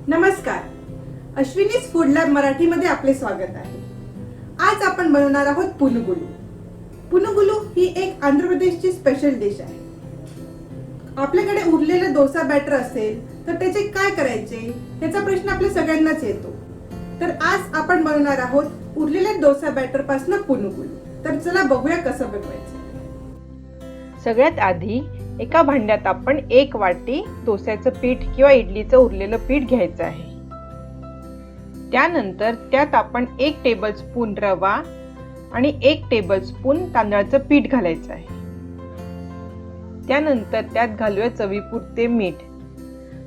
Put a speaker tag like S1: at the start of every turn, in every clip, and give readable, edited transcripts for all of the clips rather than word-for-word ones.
S1: नमस्कार, अश्विनीज food lab मराठीमध्ये आपले स्वागत आहे. आज आपण बनवणार आहोत पुनुगुलू. पुनुगुलू ही एक आंध्र प्रदेशची स्पेशल डिश आहे. आपल्याकडे उरलेलं डोसा बॅटर असेल तर त्याचे काय करायचे याचा प्रश्न आपल्या सगळ्यांनाच येतो. तर आज आपण बनवणार आहोत उरलेल्या डोसा बॅटर पासून पुनुगुलू. तर चला बघूया कसं बनवायचं.
S2: सगळ्यात आधी एका भांड्यात आपण 1 वाटी डोस्याचं पीठ किंवा इडलीचं उरलेलं पीठ घ्यायचं आहे. त्यानंतर त्यात आपण 1 टेबलस्पून रवा आणि 1 टेबलस्पून तांदळाचं पीठ घालायचं आहे. त्यानंतर त्यात घालूया चवीपुरते मीठ.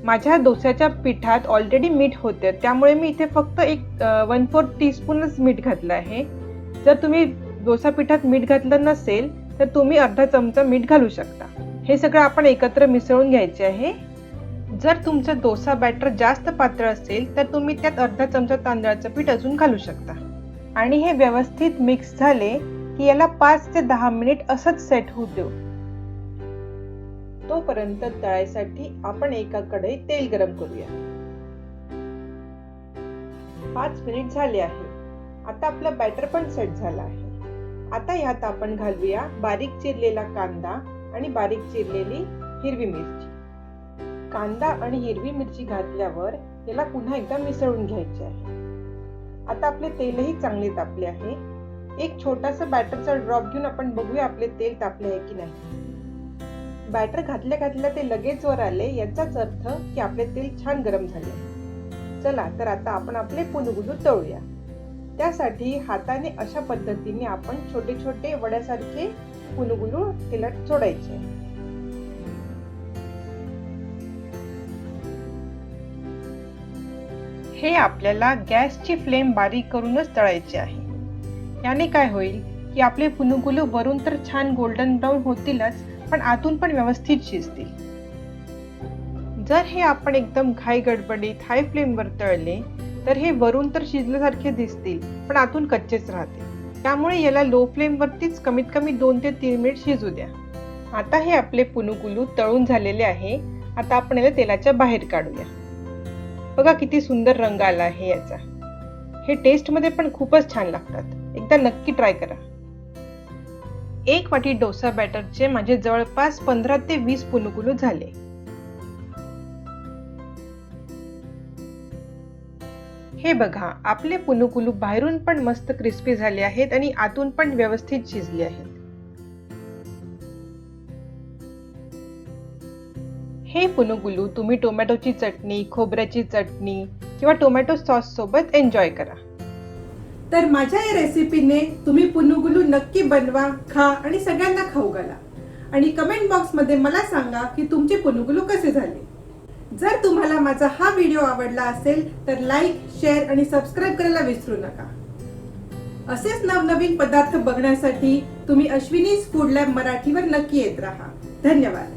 S2: माझ्या डोस्याच्या पिठात ऑलरेडी मीठ होते, त्यामुळे मी इथे फक्त 1/4 टीस्पूनच मीठ घातलं आहे. जर तुम्ही डोसा पिठात मीठ घातलं नसेल तर तुम्ही अर्धा चमचा मीठ घालू शकता. हे सगळं आपण एकत्र मिसळून घ्यायचे आहे. जर तुमचं डोसा बॅटर जास्त पातळ असेल तर तुम्ही त्यात अर्धा चमचा तांदळाचं पीठ अजून घालू शकता. आणि हे व्यवस्थित मिक्स झाले की याला 5 ते 10 मिनिट असंच सेट होऊ देऊ. तोपर्यंत तळायसाठी आपण एका कढईत तेल गरम करूया. 5 मिनिट झाले आहे. आता आपलं बॅटर पण सेट झालं आहे. आता यात आपण घालूया बारीक चिरलेला कांदा आणि बारीक चिरलेली हिरवी मिरची. कांदा आणि हिरवी मिरची घातल्यावर याला पुन्हा एकदा मिसळून घ्यायचे आहे. आता आपले तेलही चांगले तापले आहे. एक छोटासा बॅटरचा ड्रॉप घेऊन आपण बघूया आपले तेल तापले आहे की नाही. बॅटर घातल्या घातल्या ते लगेच वर आले, याचाच अर्थ की आपले तेल छान गरम झाले. चला तर आता आपण आपले पुनुगुलू तळूया. त्यासाठी हाताने अशा पद्धतीने आपण छोटे छोटे वड्यासारखे पुनुगुलू तेलात सोडायचे. हे आपल्याला गॅसची फ्लेम बारीक करूनच तळायचे आहे. याने काय होईल की आपले पुनुगुलू वरून तर छान गोल्डन ब्राऊन होतीलच, पण आतून पण व्यवस्थित शिजतील. जर हे आपण एकदम घाई गडबडीत हाय फ्लेमवर तळले तर हे वरून तर शिजल्यासारखे दिसतील, पण आतून कच्चेच राहतील. त्यामुळे याला लो फ्लेम वरतीच कमीत कमी 2 ते 3 मिनिट शिजू द्या. आता हे आपले पुनुगुलू तळून झालेले आहे. आता आपण याला तेलाच्या बाहेर काढूया. बघा किती सुंदर रंग आला आहे याचा. हे टेस्ट मध्ये पण खूपच छान लागतात. एकदा नक्की ट्राय करा. 1 वाटी डोसा बॅटरचे माझे जवळपास 15 ते 20 पुनुगुलू झाले. हे बघा, आपले पुनुगुलू बाहेरून पण मस्त क्रिस्पी झाले आहेत आणि आतून पण व्यवस्थित शिजले आहेत. हे पुनुगुलू तुम्ही टोमॅटोची चटणी, खोबऱ्याची चटणी किंवा टोमॅटो सॉस सोबत एन्जॉय करा.
S1: तर माझ्या या रेसिपीने तुम्ही पुनुगुलू नक्की बनवा, खा आणि सगळ्यांना खाऊ घाला. आणि कमेंट बॉक्समध्ये मला सांगा की तुमचे पुनुगुलू कसे झाले. जर तुम्हाला माझा हा व्हिडिओ आवडला असेल तर लाईक, शेअर आणि सबस्क्राईब करायला विसरू नका. असेच नवनवीन पदार्थ बघण्यासाठी तुम्ही अश्विनीज फूड लॅब मराठीवर नक्की येत राहा. धन्यवाद.